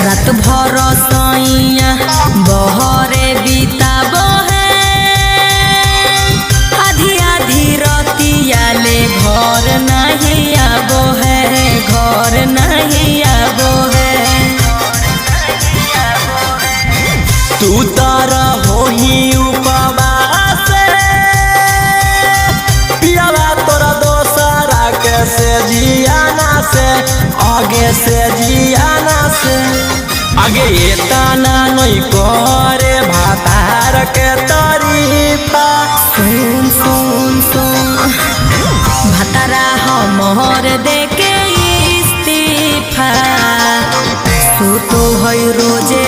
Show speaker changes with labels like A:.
A: रात भर सैया बहरे बिताबो है आधी आधी रतिया ले घर नहीं आबो है घर नहीं आबो है।
B: तू तारा होही उपवास पियावा तोरा दोसरा के से जियाना से आगे से जियाना से आगे ये ताना नहीं करे भातार के तारीफा।
A: सुन सुन सुन भतरा हमर देके इस्तीफा सुतो है रोजे